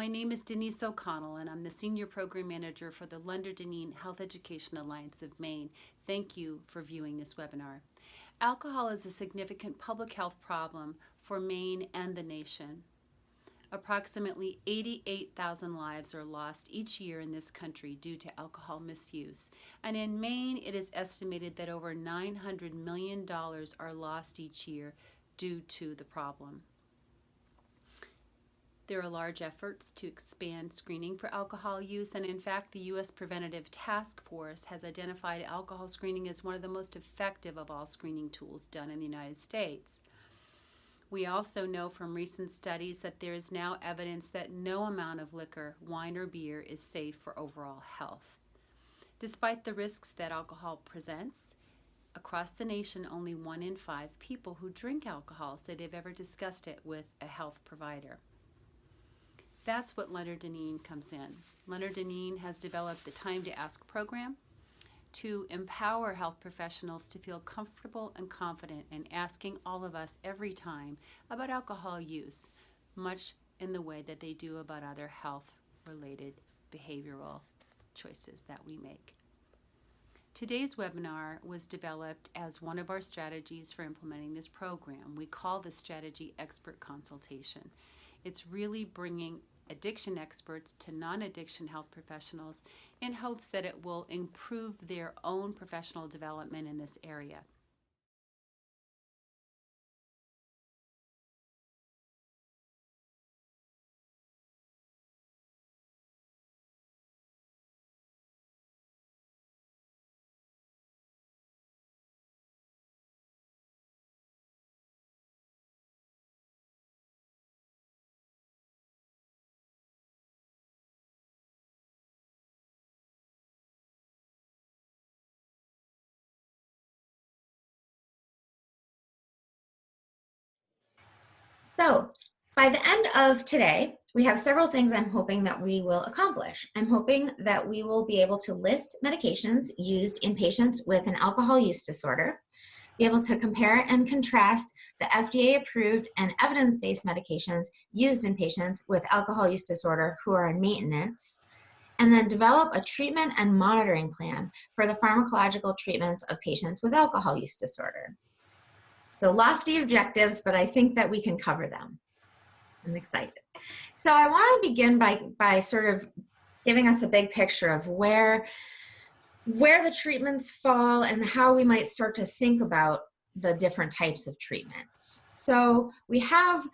my name is Denise O'Connell, and I'm the Senior Program Manager for the Lunder-Dineen Health Education Alliance of Maine. Thank you for viewing this webinar. Alcohol is a significant public health problem for Maine and the nation. Approximately 88,000 lives are lost each year in this country due to alcohol misuse, and in Maine it is estimated that over $900 million are lost each year due to the problem. There are large efforts to expand screening for alcohol use, and in fact, the U.S. Preventative Task Force has identified alcohol screening as one of the most effective of all screening tools done in the United States. We also know from recent studies that there is now evidence that no amount of liquor, wine, or beer is safe for overall health. Despite the risks that alcohol presents, across the nation, only 1 in 5 people who drink alcohol say they've ever discussed it with a health provider. That's what Lunder-Dineen comes in. Lunder-Dineen has developed the Time to Ask program to empower health professionals to feel comfortable and confident in asking all of us every time about alcohol use, much in the way that they do about other health-related behavioral choices that we make. Today's webinar was developed as one of our strategies for implementing this program. We call this strategy expert consultation. It's really bringing addiction experts to non-addiction health professionals in hopes that it will improve their own professional development in this area. So by the end of today, we have several things I'm hoping that we will accomplish. I'm hoping that we will be able to list medications used in patients with an alcohol use disorder, be able to compare and contrast the FDA-approved and evidence-based medications used in patients with alcohol use disorder who are on maintenance, and then develop a treatment and monitoring plan for the pharmacological treatments of patients with alcohol use disorder. So lofty objectives, but I think that we can cover them. I'm excited. So I want to begin by sort of giving us a big picture of where the treatments fall and how we might start to think about the different types of treatments. So we have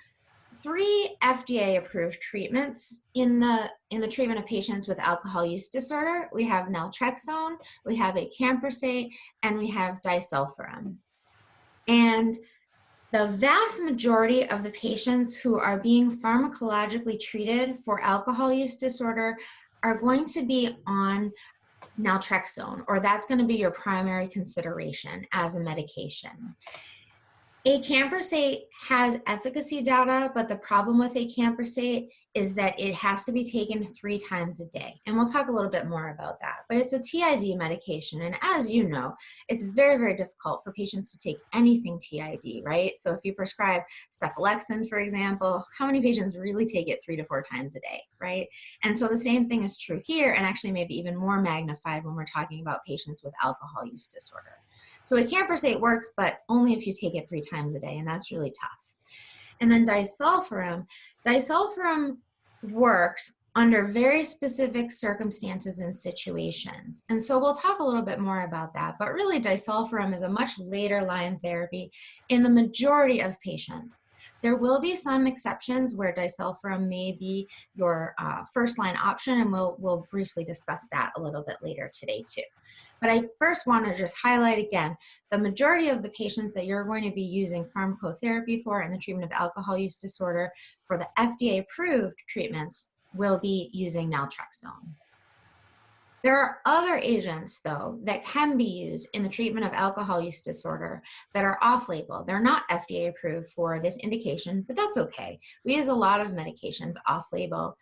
3 FDA-approved treatments in the treatment of patients with alcohol use disorder. We have Naltrexone, we have acamprosate, and we have Disulfiram. And the vast majority of the patients who are being pharmacologically treated for alcohol use disorder are going to be on Naltrexone, or that's going to be your primary consideration as a medication. Acamprosate has efficacy data, but the problem with acamprosate is that it has to be taken 3 times a day. And we'll talk a little bit more about that. But it's a TID medication, and as you know, it's very, very difficult for patients to take anything TID, right? So if you prescribe cephalexin, for example, how many patients really take it 3 to 4 times a day, right? And so the same thing is true here, and actually maybe even more magnified when we're talking about patients with alcohol use disorder. So acamprosate works, but only if you take it 3 times a day, and that's really tough. And then Disulfiram works under very specific circumstances and situations. And so we'll talk a little bit more about that, but really Disulfiram is a much later line therapy in the majority of patients. There will be some exceptions where Disulfiram may be your first line option, and we'll briefly discuss that a little bit later today too. But I first want to just highlight again, the majority of the patients that you're going to be using pharmacotherapy for in the treatment of alcohol use disorder for the FDA-approved treatments will be using Naltrexone. There are other agents, though, that can be used in the treatment of alcohol use disorder that are off-label. They're not FDA approved for this indication, but that's okay. We use a lot of medications off-label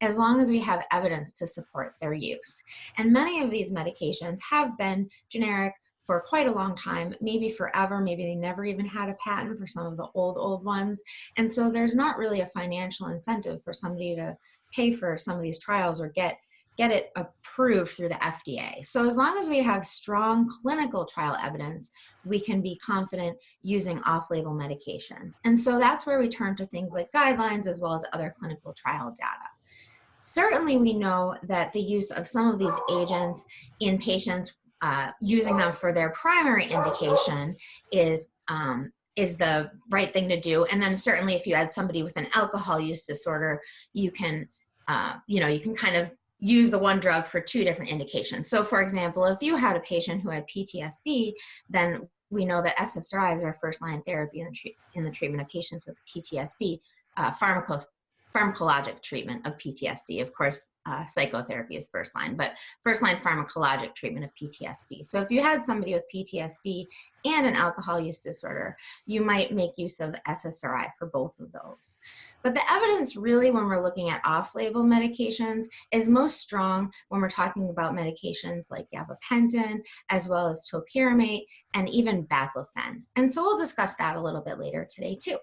as long as we have evidence to support their use. And many of these medications have been generic for quite a long time, maybe forever. Maybe they never even had a patent for some of the old ones. And so there's not really a financial incentive for somebody to pay for some of these trials or get it approved through the FDA. So as long as we have strong clinical trial evidence, we can be confident using off-label medications. And so that's where we turn to things like guidelines as well as other clinical trial data. Certainly we know that the use of some of these agents in patients using them for their primary indication is the right thing to do. And then certainly if you had somebody with an alcohol use disorder, you can kind of use the one drug for two different indications. So for example, if you had a patient who had PTSD, then we know that SSRIs are first-line therapy in the treatment of patients with PTSD, pharmacologic treatment of PTSD. Of course, psychotherapy is first line, but first line pharmacologic treatment of PTSD. So if you had somebody with PTSD and an alcohol use disorder, you might make use of SSRI for both of those. But the evidence really when we're looking at off-label medications is most strong when we're talking about medications like gabapentin, as well as topiramate, and even baclofen. And so we'll discuss that a little bit later today too.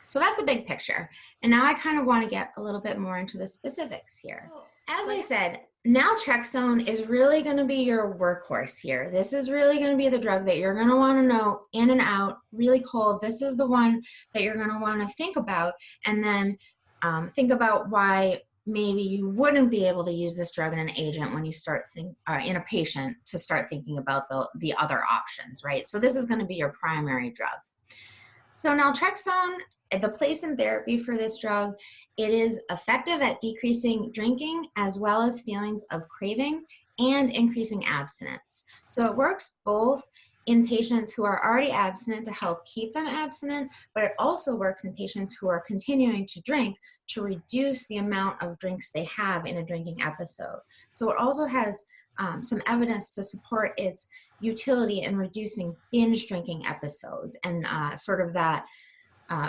So that's the big picture. And now I kind of want to get a little bit more into the specifics here. As I said, naltrexone is really going to be your workhorse here. This is really going to be the drug that you're going to want to know in and out, really cold. This is the one that you're going to want to think about, and then think about why maybe you wouldn't be able to use this drug in an agent when you start in a patient to start thinking about the other options, right? So this is going to be your primary drug. So naltrexone, the place in therapy for this drug, it is effective at decreasing drinking as well as feelings of craving and increasing abstinence. So it works both in patients who are already abstinent to help keep them abstinent, but it also works in patients who are continuing to drink to reduce the amount of drinks they have in a drinking episode. So it also has some evidence to support its utility in reducing binge drinking episodes and sort of that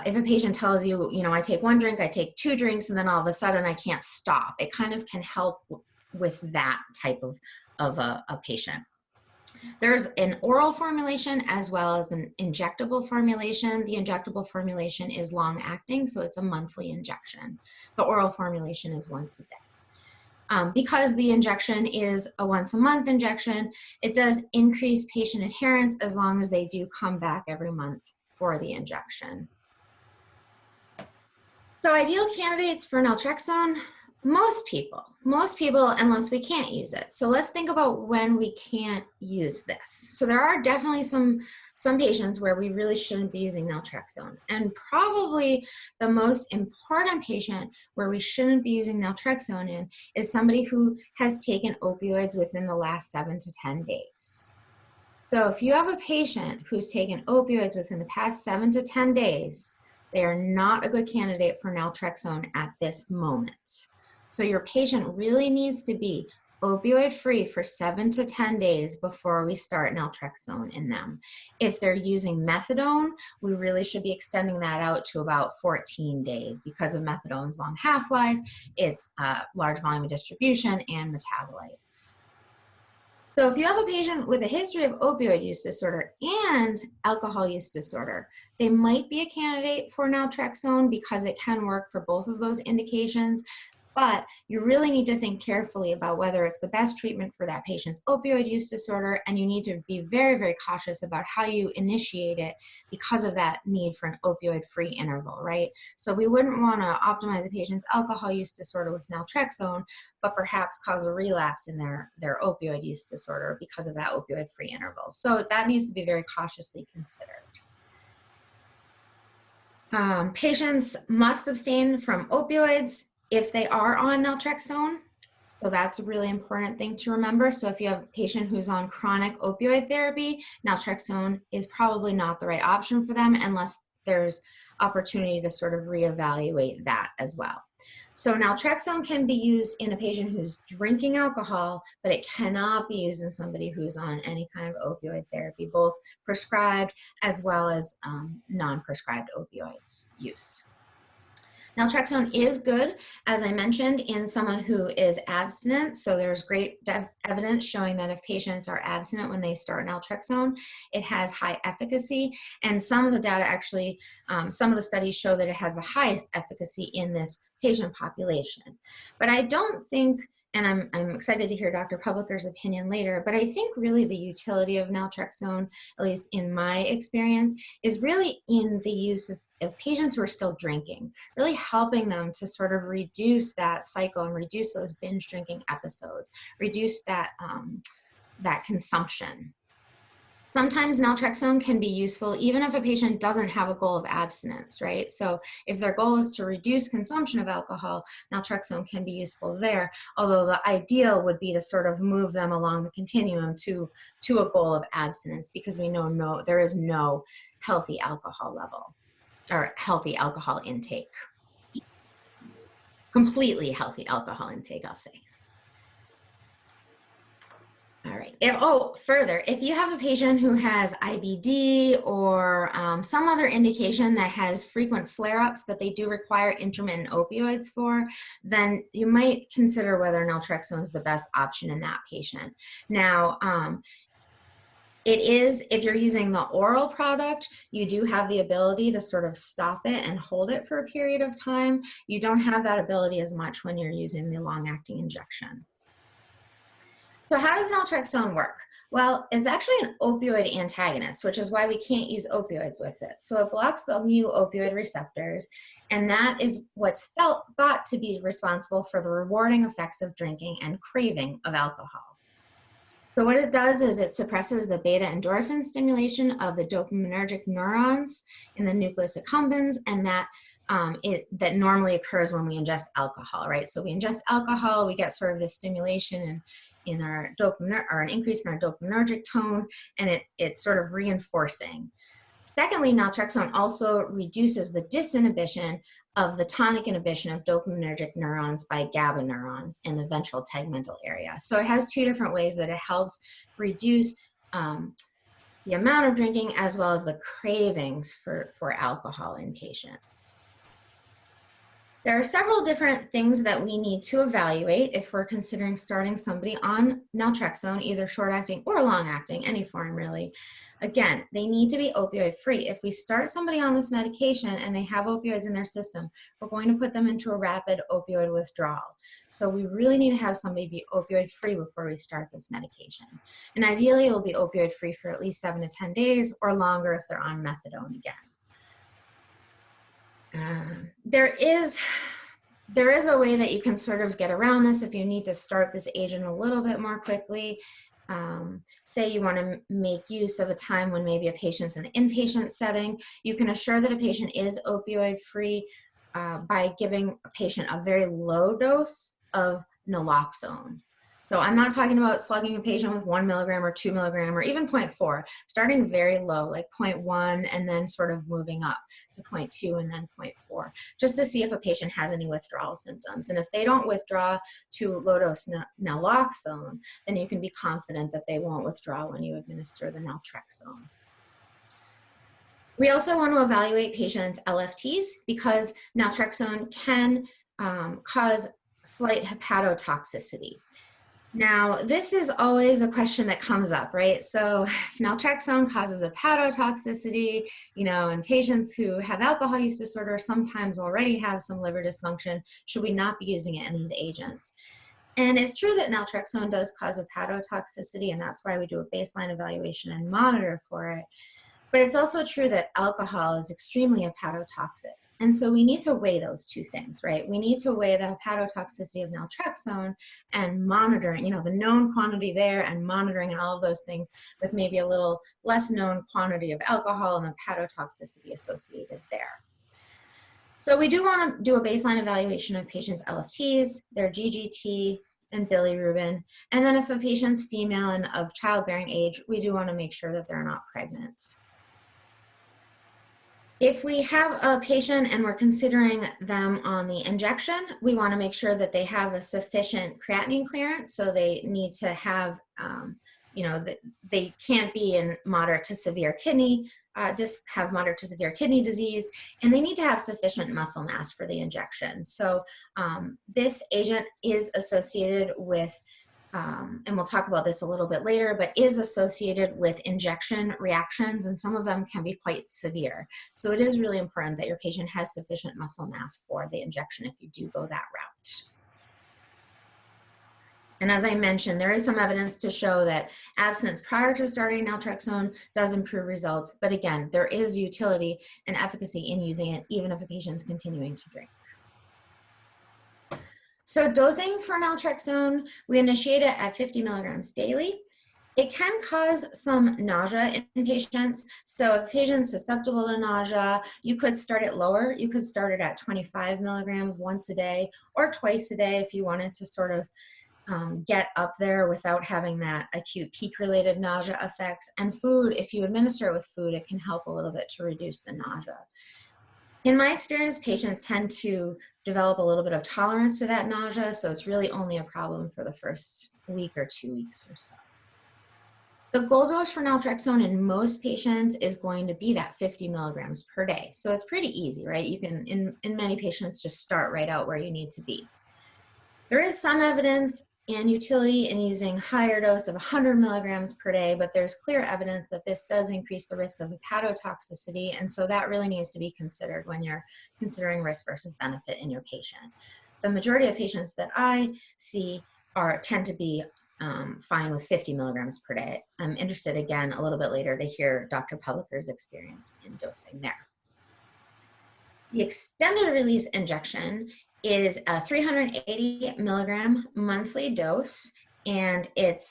if a patient tells you, I take one drink, I take two drinks, and then all of a sudden I can't stop, it kind of can help with that type of a patient. There's an oral formulation as well as an injectable formulation. The injectable formulation is long acting, so it's a monthly injection. The oral formulation is once a day. Because the injection is a once a month injection, it does increase patient adherence as long as they do come back every month for the injection. So ideal candidates for naltrexone, most people, unless we can't use it. So let's think about when we can't use this. So there are definitely some patients where we really shouldn't be using naltrexone. And probably the most important patient where we shouldn't be using naltrexone in is somebody who has taken opioids within the last 7 to 10 days. So if you have a patient who's taken opioids within the past 7 to 10 days, they are not a good candidate for naltrexone at this moment. So your patient really needs to be opioid-free for 7 to 10 days before we start naltrexone in them. If they're using methadone, we really should be extending that out to about 14 days because of methadone's long half-life, its large volume of distribution, and metabolites. So if you have a patient with a history of opioid use disorder and alcohol use disorder, they might be a candidate for naltrexone because it can work for both of those indications, but you really need to think carefully about whether it's the best treatment for that patient's opioid use disorder, and you need to be very, very cautious about how you initiate it because of that need for an opioid-free interval, right? So we wouldn't want to optimize a patient's alcohol use disorder with naltrexone, but perhaps cause a relapse in their opioid use disorder because of that opioid-free interval. So that needs to be very cautiously considered. Patients must abstain from opioids if they are on naltrexone. So that's a really important thing to remember. So if you have a patient who's on chronic opioid therapy, naltrexone is probably not the right option for them unless there's opportunity to sort of reevaluate that as well. So naltrexone can be used in a patient who's drinking alcohol, but it cannot be used in somebody who's on any kind of opioid therapy, both prescribed as well as non-prescribed opioids use. Naltrexone is good, as I mentioned, in someone who is abstinent. So there's great evidence showing that if patients are abstinent when they start naltrexone, it has high efficacy. And some of the data actually, some of the studies show that it has the highest efficacy in this patient population. But I don't think, and I'm excited to hear Dr. Publiker's opinion later, but I think really the utility of naltrexone, at least in my experience, is really in the use of patients who are still drinking, really helping them to sort of reduce that cycle and reduce those binge drinking episodes, reduce that, that consumption. Sometimes naltrexone can be useful even if a patient doesn't have a goal of abstinence, right? So if their goal is to reduce consumption of alcohol, naltrexone can be useful there, although the ideal would be to sort of move them along the continuum to a goal of abstinence, because we know there is no healthy alcohol level or healthy alcohol intake. Completely healthy alcohol intake, I'll say. All right. Further, if you have a patient who has IBD or some other indication that has frequent flare-ups that they do require intermittent opioids for, then you might consider whether naltrexone is the best option in that patient. Now, it is, if you're using the oral product, you do have the ability to sort of stop it and hold it for a period of time. You don't have that ability as much when you're using the long-acting injection. So how does naltrexone work? Well, it's actually an opioid antagonist, which is why we can't use opioids with it. So it blocks the mu opioid receptors, and that is what's thought to be responsible for the rewarding effects of drinking and craving of alcohol. So what it does is it suppresses the beta endorphin stimulation of the dopaminergic neurons in the nucleus accumbens, and that that normally occurs when we ingest alcohol, right? So we ingest alcohol, we get sort of this stimulation in our dopamine, or an increase in our dopaminergic tone, and it's sort of reinforcing. Secondly, naltrexone also reduces the disinhibition of the tonic inhibition of dopaminergic neurons by GABA neurons in the ventral tegmental area. So it has two different ways that it helps reduce the amount of drinking as well as the cravings for alcohol in patients. There are several different things that we need to evaluate if we're considering starting somebody on naltrexone, either short-acting or long-acting, any form really. Again, they need to be opioid-free. If we start somebody on this medication and they have opioids in their system, we're going to put them into a rapid opioid withdrawal. So we really need to have somebody be opioid-free before we start this medication. And ideally, it'll be opioid-free for at least 7 to 10 days or longer if they're on methadone again. There is a way that you can sort of get around this if you need to start this agent a little bit more quickly. Say you want to make use of a time when maybe a patient's in an inpatient setting. You can assure that a patient is opioid free by giving a patient a very low dose of naloxone. So I'm not talking about slugging a patient with 1 milligram or 2 milligram or even 0.4, starting very low, like 0.1, and then sort of moving up to 0.2 and then 0.4, just to see if a patient has any withdrawal symptoms. And if they don't withdraw to low dose naloxone, then you can be confident that they won't withdraw when you administer the naltrexone. We also want to evaluate patients' LFTs because naltrexone can cause slight hepatotoxicity. Now, this is always a question that comes up, right? So if naltrexone causes hepatotoxicity, and patients who have alcohol use disorder sometimes already have some liver dysfunction, should we not be using it in these agents? And it's true that naltrexone does cause hepatotoxicity, and that's why we do a baseline evaluation and monitor for it. But it's also true that alcohol is extremely hepatotoxic. And so we need to weigh those two things, right? We need to weigh the hepatotoxicity of naltrexone and monitoring, the known quantity there and monitoring and all of those things with maybe a little less known quantity of alcohol and the hepatotoxicity associated there. So we do want to do a baseline evaluation of patients' LFTs, their GGT, and bilirubin. And then if a patient's female and of childbearing age, we do want to make sure that they're not pregnant. If we have a patient and we're considering them on the injection, we want to make sure that they have a sufficient creatinine clearance. So they need to have, that they can't be in moderate to severe kidney have moderate to severe kidney disease, and they need to have sufficient muscle mass for the injection. So this agent is associated with, and we'll talk about this a little bit later, but is associated with injection reactions, and some of them can be quite severe. So it is really important that your patient has sufficient muscle mass for the injection if you do go that route. And as I mentioned, there is some evidence to show that abstinence prior to starting naltrexone does improve results. But again, there is utility and efficacy in using it, even if a patient's continuing to drink. So dosing for naltrexone, we initiate it at 50 milligrams daily. It can cause some nausea in patients. So if patient's susceptible to nausea, you could start it lower. You could start it at 25 milligrams once a day or twice a day if you wanted to sort of get up there without having that acute peak-related nausea effects. And food, if you administer it with food, it can help a little bit to reduce the nausea. In my experience, patients tend to develop a little bit of tolerance to that nausea, so it's really only a problem for the first week or 2 weeks or so. The goal dose for naltrexone in most patients is going to be that 50 milligrams per day. So it's pretty easy, right? You can, in many patients, just start right out where you need to be. There is some evidence and utility in using higher dose of 100 milligrams per day, but there's clear evidence that this does increase the risk of hepatotoxicity, and so that really needs to be considered when you're considering risk versus benefit in your patient. The majority of patients that I see tend to be fine with 50 milligrams per day. I'm interested, again, a little bit later to hear Dr. Publiker's experience in dosing there. The extended release injection is a 380 milligram monthly dose, and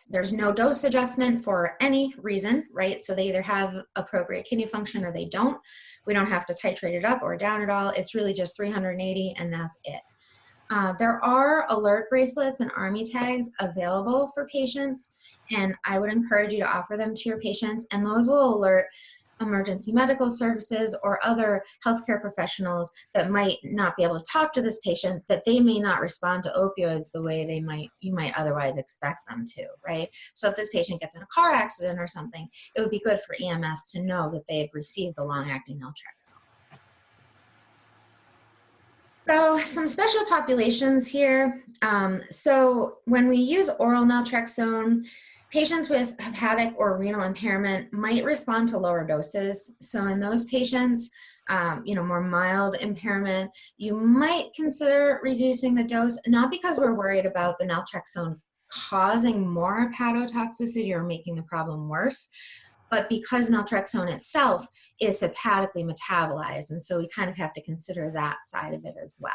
there's no dose adjustment for any reason, right? So they either have appropriate kidney function or they don't. We don't have to titrate it up or down at all. It's really just 380 and that's it. There are alert bracelets and army tags available for patients, and I would encourage you to offer them to your patients, and those will alert emergency medical services or other healthcare professionals that might not be able to talk to this patient, that they may not respond to opioids the way you might otherwise expect them to, right? So if this patient gets in a car accident or something, it would be good for EMS to know that they've received the long-acting naltrexone. So some special populations here. So when we use oral naltrexone, patients with hepatic or renal impairment might respond to lower doses. So in those patients, more mild impairment, you might consider reducing the dose, not because we're worried about the naltrexone causing more hepatotoxicity or making the problem worse, but because naltrexone itself is hepatically metabolized, and so we kind of have to consider that side of it as well.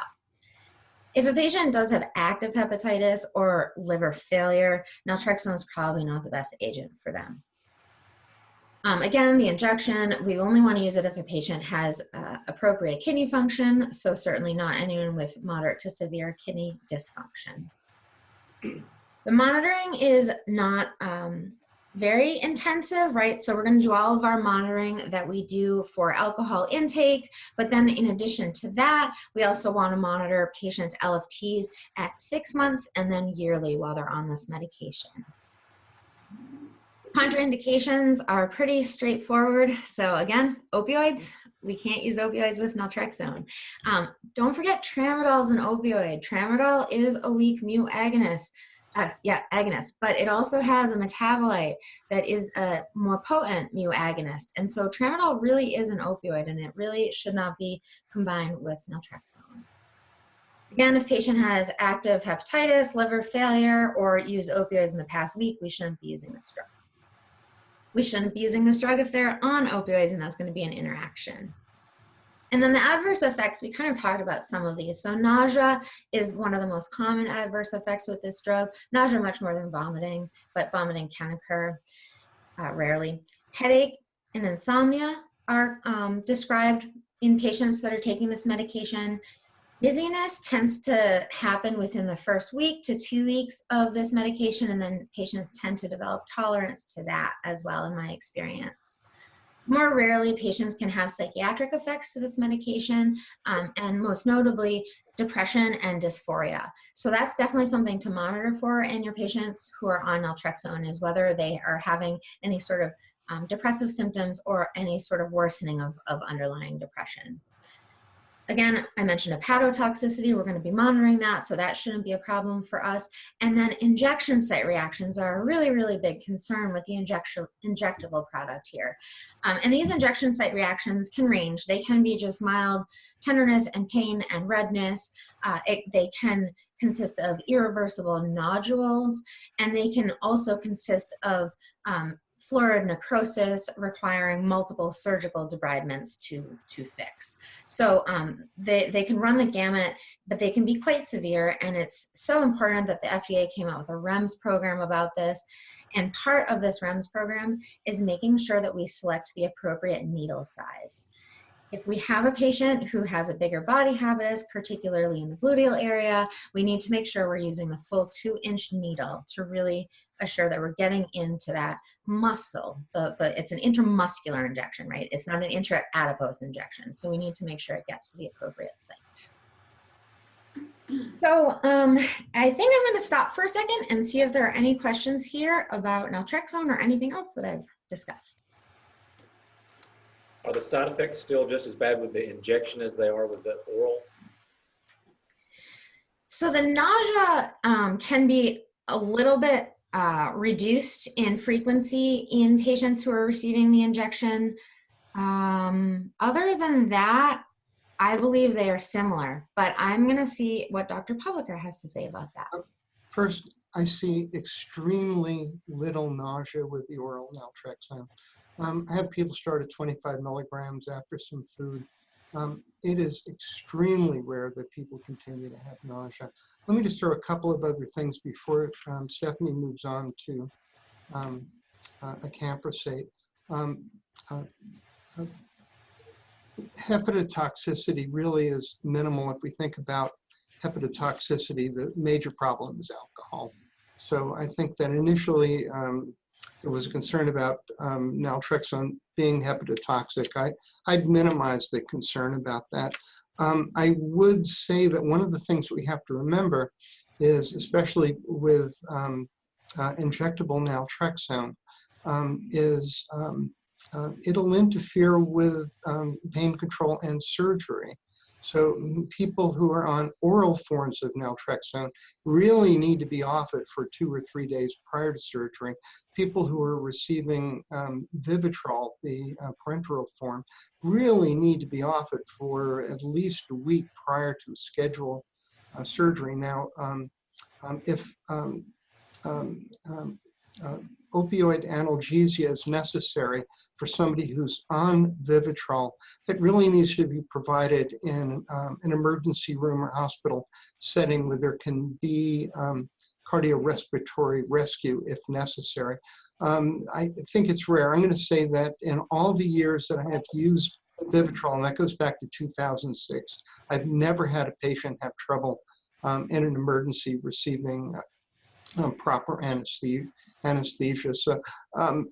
If a patient does have active hepatitis or liver failure, naltrexone is probably not the best agent for them. Again, the injection, we only want to use it if a patient has appropriate kidney function, so certainly not anyone with moderate to severe kidney dysfunction. The monitoring is not very intensive, right? So we're going to do all of our monitoring that we do for alcohol intake, but then in addition to that, we also want to monitor patients' LFTs at 6 months and then yearly while they're on this medication. Contraindications are pretty straightforward. So again, opioids, we can't use opioids with naltrexone. Don't forget tramadol is an opioid. Tramadol is a weak mu agonist. Agonist, but it also has a metabolite that is a more potent mu agonist. And so tramadol really is an opioid, and it really should not be combined with naltrexone. Again, if patient has active hepatitis, liver failure, or used opioids in the past week, we shouldn't be using this drug. We shouldn't be using this drug if they're on opioids, and that's going to be an interaction. And then the adverse effects, we kind of talked about some of these. So nausea is one of the most common adverse effects with this drug. Nausea much more than vomiting, but vomiting can occur rarely. Headache and insomnia are described in patients that are taking this medication. Dizziness tends to happen within the first week to 2 weeks of this medication, and then patients tend to develop tolerance to that as well, in my experience. More rarely, patients can have psychiatric effects to this medication, and most notably, depression and dysphoria. So that's definitely something to monitor for in your patients who are on naltrexone, is whether they are having any sort of depressive symptoms or any sort of worsening of underlying depression. Again, I mentioned hepatotoxicity. We're going to be monitoring that, so that shouldn't be a problem for us. And then injection site reactions are a really, really big concern with the injectable product here. And these injection site reactions can range. They can be just mild tenderness and pain and redness. They can consist of irreversible nodules, and they can also consist of fluid necrosis requiring multiple surgical debridements to fix. So they can run the gamut, but they can be quite severe, and it's so important that the FDA came out with a REMS program about this. And part of this REMS program is making sure that we select the appropriate needle size. If we have a patient who has a bigger body habitus, particularly in the gluteal area, we need to make sure we're using the full 2-inch needle to really assure that we're getting into that muscle. It's an intramuscular injection, right? It's not an intra-adipose injection. So we need to make sure it gets to the appropriate site. So I think I'm going to stop for a second and see if there are any questions here about naltrexone or anything else that I've discussed. Are the side effects still just as bad with the injection as they are with the oral? So the nausea can be a little bit reduced in frequency in patients who are receiving the injection. Other than that, I believe they are similar, but I'm going to see what Dr. Publicker has to say about that. First, I see extremely little nausea with the oral naltrexone. I have people start at 25 milligrams after some food. It is extremely rare that people continue to have nausea. Let me just throw a couple of other things before Stephanie moves on to acamprosate. Hepatotoxicity really is minimal. If we think about hepatotoxicity, the major problem is alcohol. So I think that initially there was a concern about naltrexone being hepatotoxic. I'd minimize the concern about that. I would say that one of the things we have to remember is, especially with injectable naltrexone, it'll interfere with pain control and surgery. So people who are on oral forms of naltrexone really need to be off it for 2 or 3 days prior to surgery. People who are receiving Vivitrol, the parenteral form, really need to be off it for at least a week prior to scheduled surgery. Now, if opioid analgesia is necessary for somebody who's on Vivitrol, it really needs to be provided in an emergency room or hospital setting where there can be cardiorespiratory rescue if necessary. I think it's rare. I'm going to say that in all the years that I have used Vivitrol, and that goes back to 2006, I've never had a patient have trouble in an emergency receiving proper anesthesia. So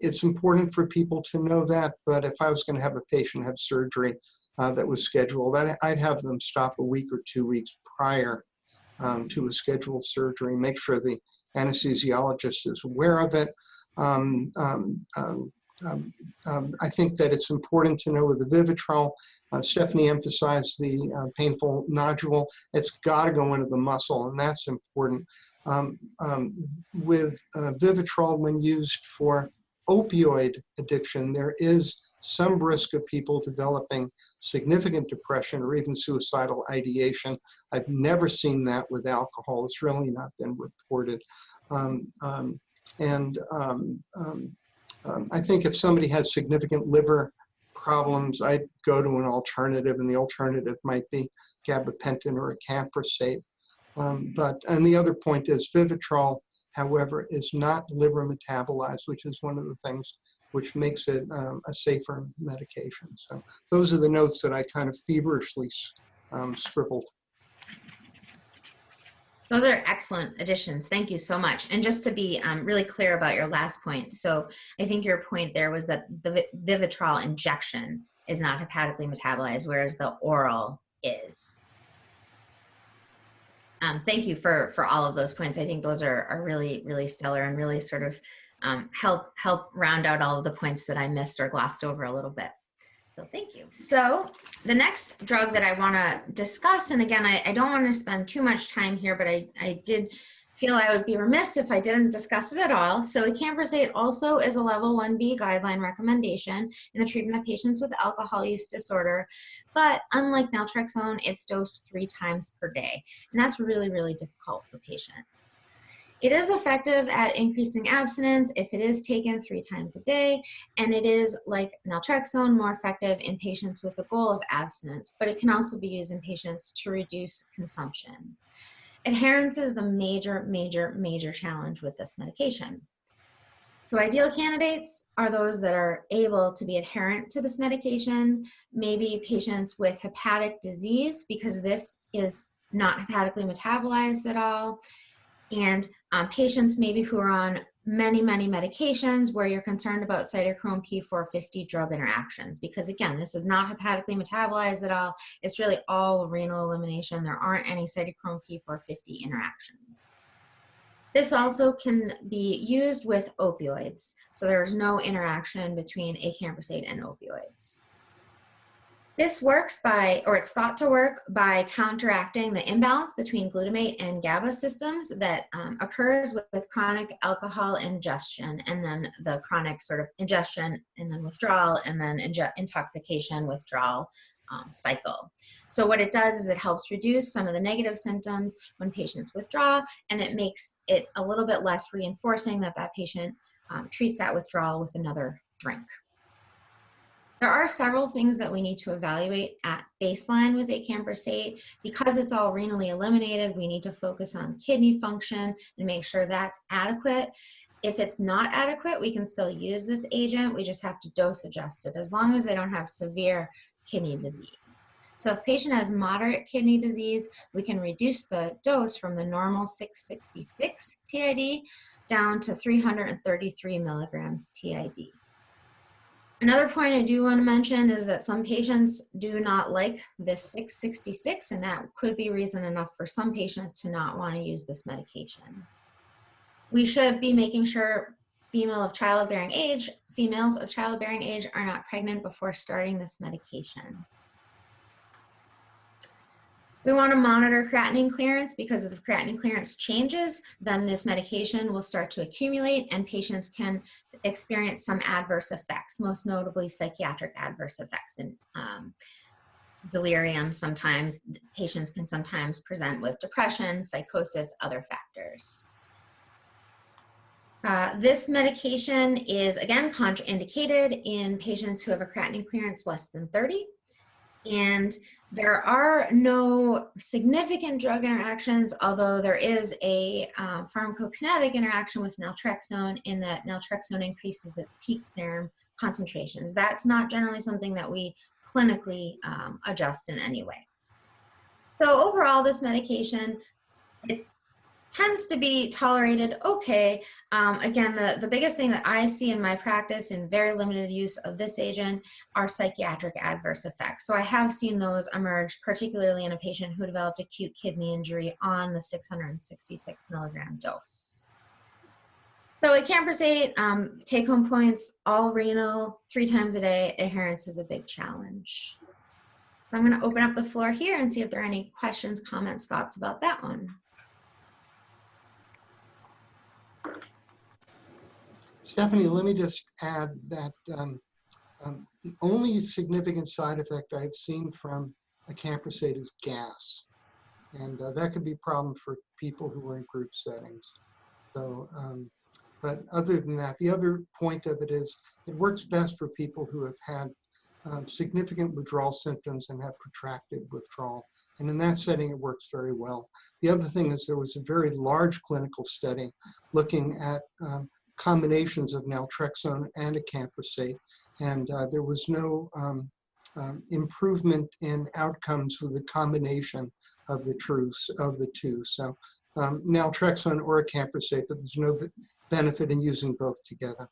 it's important for people to know that, but if I was going to have a patient have surgery that was scheduled, I'd have them stop a week or 2 weeks prior to a scheduled surgery, make sure the anesthesiologist is aware of it. I think that it's important to know with the Vivitrol, Stephanie emphasized the painful nodule. It's got to go into the muscle, and that's important. With Vivitrol, when used for opioid addiction, there is some risk of people developing significant depression or even suicidal ideation. I've never seen that with alcohol. It's really not been reported. I think if somebody has significant liver problems, I'd go to an alternative, and the alternative might be gabapentin or acamprosate. And the other point is Vivitrol, however, is not liver metabolized, which is one of the things which makes it a safer medication. So those are the notes that I kind of feverishly scribbled. Those are excellent additions. Thank you so much. And just to be really clear about your last point, so I think your point there was that the Vivitrol injection is not hepatically metabolized, whereas the oral is. Thank you for all of those points. I think those are really, really stellar and really sort of help round out all of the points that I missed or glossed over a little bit. So thank you. So the next drug that I want to discuss, and again, I don't want to spend too much time here, but I did feel I would be remiss if I didn't discuss it at all. So acamprosate also is a level 1B guideline recommendation in the treatment of patients with alcohol use disorder. But unlike naltrexone, it's dosed 3 times per day. And that's really, really difficult for patients. It is effective at increasing abstinence if it is taken 3 times a day, and it is, like naltrexone, more effective in patients with the goal of abstinence, but it can also be used in patients to reduce consumption. Adherence is the major challenge with this medication. So ideal candidates are those that are able to be adherent to this medication, maybe patients with hepatic disease, because this is not hepatically metabolized at all, and patients maybe who are on many medications where you're concerned about cytochrome P450 drug interactions, because again, this is not hepatically metabolized at all. It's really all renal elimination. There aren't any cytochrome P450 interactions. This also can be used with opioids. So there's no interaction between acamprosate and opioids. This works by, or it's thought to work by counteracting the imbalance between glutamate and GABA systems that occurs with chronic alcohol ingestion, and then the chronic sort of ingestion and then withdrawal and then intoxication withdrawal cycle. So what it does is it helps reduce some of the negative symptoms when patients withdraw, and it makes it a little bit less reinforcing that that patient treats that withdrawal with another drink. There are several things that we need to evaluate at baseline with acamprosate. Because it's all renally eliminated, we need to focus on kidney function and make sure that's adequate. If it's not adequate, we can still use this agent. We just have to dose adjust it as long as they don't have severe kidney disease. So if a patient has moderate kidney disease, we can reduce the dose from the normal 666 TID down to 333 milligrams TID. Another point I do want to mention is that some patients do not like this 666, and that could be reason enough for some patients to not want to use this medication. We should be making sure females of childbearing age are not pregnant before starting this medication. We want to monitor creatinine clearance, because if the creatinine clearance changes, then this medication will start to accumulate and patients can experience some adverse effects, most notably psychiatric adverse effects. And delirium, sometimes patients can sometimes present with depression, psychosis, other factors. This medication is, again, contraindicated in patients who have a creatinine clearance less than 30. And there are no significant drug interactions, although there is a pharmacokinetic interaction with naltrexone, in that naltrexone increases its peak serum concentrations. That's not generally something that we clinically adjust in any way. So overall, this medication, it tends to be tolerated okay. Again, the biggest thing that I see in my practice in very limited use of this agent are psychiatric adverse effects. So I have seen those emerge, particularly in a patient who developed acute kidney injury on the 666 milligram dose. So acamprosate, take-home points, all renal, 3 times a day. Adherence is a big challenge. So I'm going to open up the floor here and see if there are any questions, comments, thoughts about that one. Stephanie, let me just add that the only significant side effect I've seen from acamprosate is gas. And that could be a problem for people who are in group settings. So, but other than that, the other point of it is it works best for people who have had significant withdrawal symptoms and have protracted withdrawal. And in that setting, it works very well. The other thing is there was a very large clinical study looking at combinations of naltrexone and acamprosate, and there was no improvement in outcomes with the combination of the two. So naltrexone or acamprosate, but there's no benefit in using both together.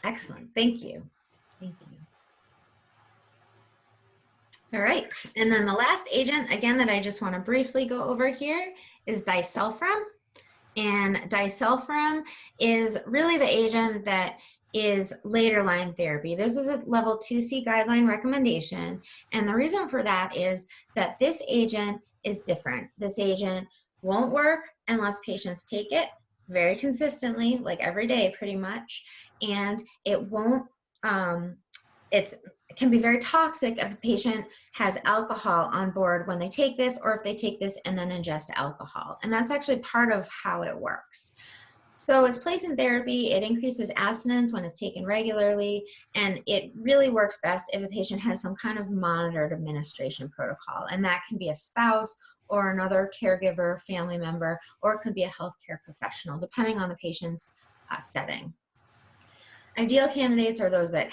Excellent, thank you. Thank you. All right, and then the last agent, again, that I just want to briefly go over here is Disulfiram. And Disulfiram is really the agent that is later line therapy. This is a level 2C guideline recommendation. And the reason for that is that this agent is different. This agent won't work unless patients take it very consistently, like every day pretty much. And it won't, it can be very toxic if a patient has alcohol on board when they take this, or if they take this and then ingest alcohol. And that's actually part of how it works. So its place in therapy, it increases abstinence when it's taken regularly, and it really works best if a patient has some kind of monitored administration protocol. And that can be a spouse or another caregiver, family member, or it could be a healthcare professional, depending on the patient's setting. Ideal candidates are those that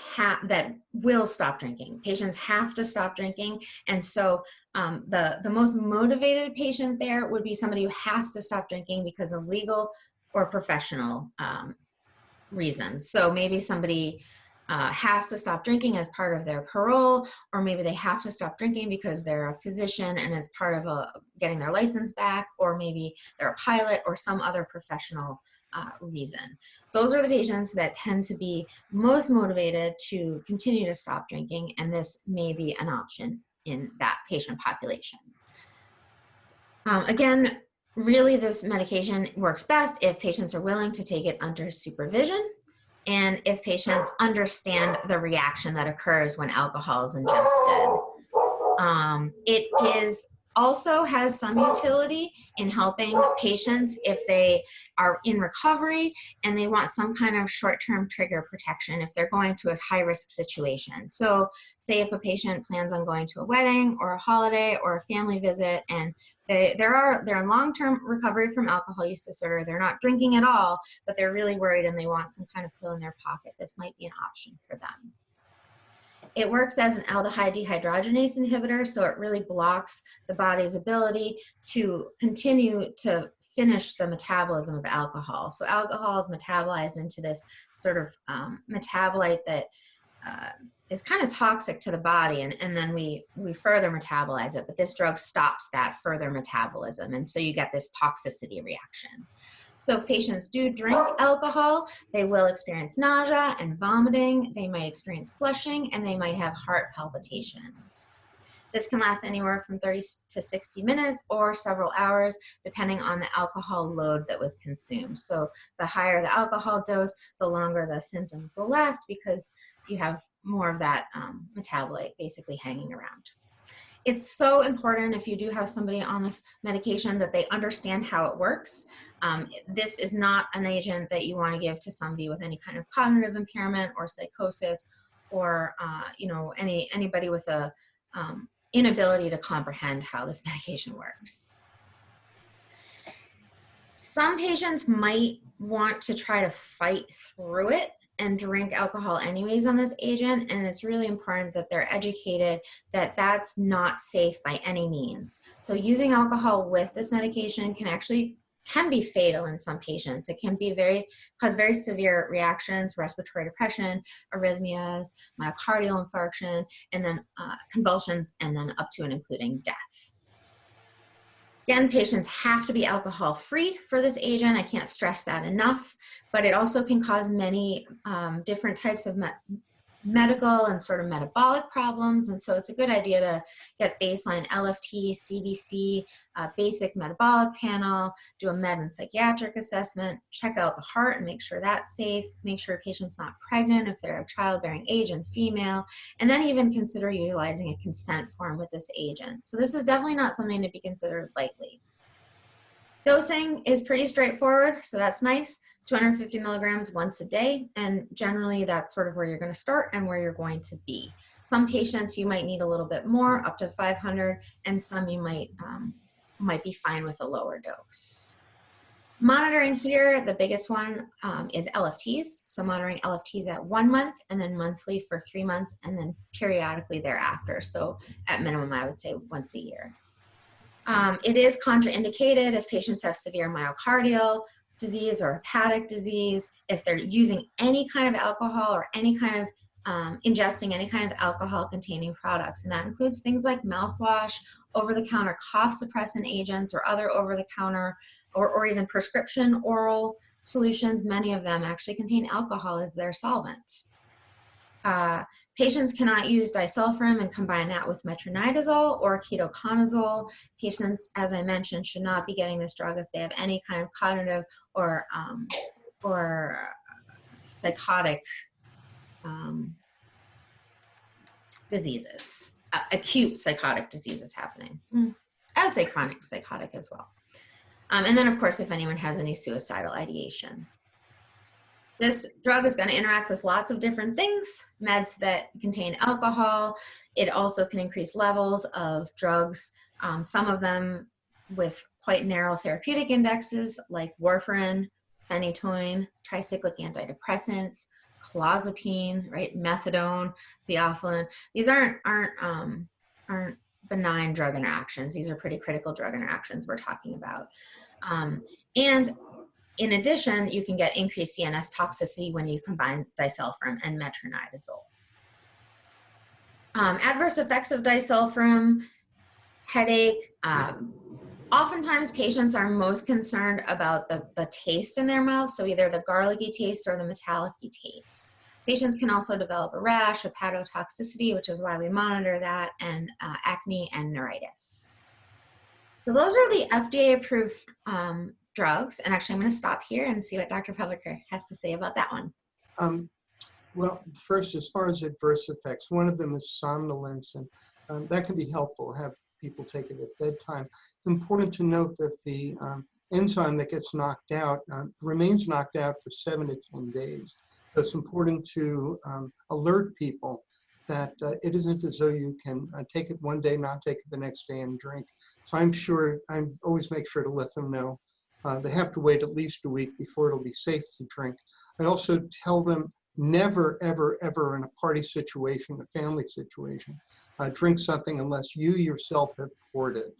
will stop drinking. Patients have to stop drinking, and so the most motivated patient there would be somebody who has to stop drinking because of legal or professional reasons. So maybe somebody has to stop drinking as part of their parole, or maybe they have to stop drinking because they're a physician and it's part of getting their license back, or maybe they're a pilot or some other professional reason. Those are the patients that tend to be most motivated to continue to stop drinking, and this may be an option in that patient population. Again, really this medication works best if patients are willing to take it under supervision and if patients understand the reaction that occurs when alcohol is ingested. It also has some utility in helping patients if they are in recovery and they want some kind of short-term trigger protection if they're going to a high-risk situation. So say if a patient plans on going to a wedding or a holiday or a family visit, and they're in long-term recovery from alcohol use disorder, they're not drinking at all, but they're really worried and they want some kind of pill in their pocket, this might be an option for them. It works as an aldehyde dehydrogenase inhibitor, so it really blocks the body's ability to continue to finish the metabolism of alcohol. So alcohol is metabolized into this sort of metabolite that is kind of toxic to the body, and then we further metabolize it, but this drug stops that further metabolism, and so you get this toxicity reaction. So if patients do drink alcohol, they will experience nausea and vomiting, they might experience flushing, and they might have heart palpitations. This can last anywhere from 30 to 60 minutes or several hours, depending on the alcohol load that was consumed. So the higher the alcohol dose, the longer the symptoms will last because you have more of that metabolite basically hanging around. It's so important if you do have somebody on this medication that they understand how it works. This is not an agent that you want to give to somebody with any kind of cognitive impairment or psychosis, or anybody with a inability to comprehend how this medication works. Some patients might want to try to fight through it and drink alcohol anyways on this agent, and it's really important that they're educated that that's not safe by any means. So using alcohol with this medication can be fatal in some patients. It can be cause very severe reactions, respiratory depression, arrhythmias, myocardial infarction, and then convulsions, and then up to and including death. Again, patients have to be alcohol-free for this agent. I can't stress that enough, but it also can cause many different types of medical and sort of metabolic problems, and so it's a good idea to get baseline LFT, CBC, basic metabolic panel, do a med and psychiatric assessment, check out the heart and make sure that's safe, make sure a patient's not pregnant if they're of childbearing age and female, and then even consider utilizing a consent form with this agent. So this is definitely not something to be considered lightly. Dosing is pretty straightforward, so that's nice. 250 milligrams once a day, and generally that's sort of where you're going to start and where you're going to be. Some patients you might need a little bit more, up to 500, and some you might be fine with a lower dose. Monitoring here, the biggest one is LFTs. So monitoring LFTs at 1 month, and then monthly for 3 months, and then periodically thereafter. So at minimum, I would say once a year. It is contraindicated if patients have severe myocardial disease or hepatic disease, if they're using any kind of alcohol or any kind of ingesting any kind of alcohol containing products. And that includes things like mouthwash, over-the-counter cough suppressant agents, or other over-the-counter or even prescription oral solutions, many of them actually contain alcohol as their solvent. Patients cannot use disulfiram and combine that with metronidazole or ketoconazole. Patients, as I mentioned, should not be getting this drug if they have any kind of cognitive or psychotic diseases, acute psychotic diseases happening. I would say chronic psychotic as well. And then, of course, if anyone has any suicidal ideation. This drug is going to interact with lots of different things, meds that contain alcohol. It also can increase levels of drugs, some of them with quite narrow therapeutic indexes like warfarin, phenytoin, tricyclic antidepressants, clozapine, right, methadone, theophylline. These aren't benign drug interactions. These are pretty critical drug interactions we're talking about. And in addition, you can get increased CNS toxicity when you combine disulfiram and metronidazole. Adverse effects of disulfiram, headache. Oftentimes patients are most concerned about the taste in their mouth, so either the garlicky taste or the metallic-y taste. Patients can also develop a rash, hepatotoxicity, which is why we monitor that, and acne and neuritis. So those are the FDA-approved drugs, and actually I'm going to stop here and see what Dr. Publicker has to say about that one. Well, first, as far as adverse effects, one of them is somnolence, and that can be helpful, have people take it at bedtime. It's important to note that the enzyme that gets knocked out remains knocked out for 7 to 10 days. So it's important to alert people that it isn't as though you can take it one day, not take it the next day, and drink. So I always make sure to let them know. They have to wait at least a week before it'll be safe to drink. I also tell them never, ever, ever in a party situation, a family situation, drink something unless you yourself have poured it.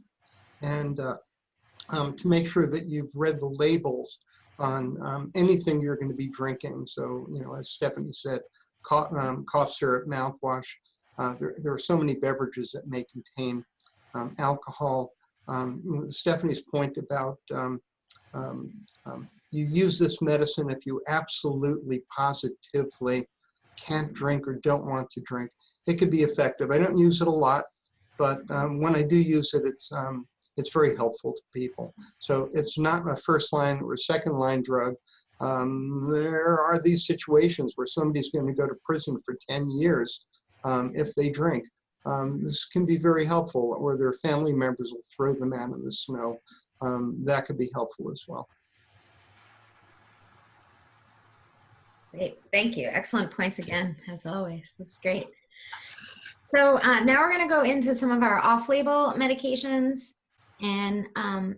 And to make sure that you've read the labels on anything you're going to be drinking. So, you know, as Stephanie said, cough syrup, mouthwash. There are so many beverages that may contain alcohol. Stephanie's point about you use this medicine if you absolutely, positively can't drink or don't want to drink. It could be effective. I don't use it a lot, but when I do use it, it's very helpful to people. So it's not a first line or a second line drug. There are these situations where somebody's going to go to prison for 10 years if they drink. This can be very helpful, or their family members will throw them out in the snow. That could be helpful as well. Great, thank you. Excellent points again, as always. This is great. So now we're going to go into some of our off-label medications. And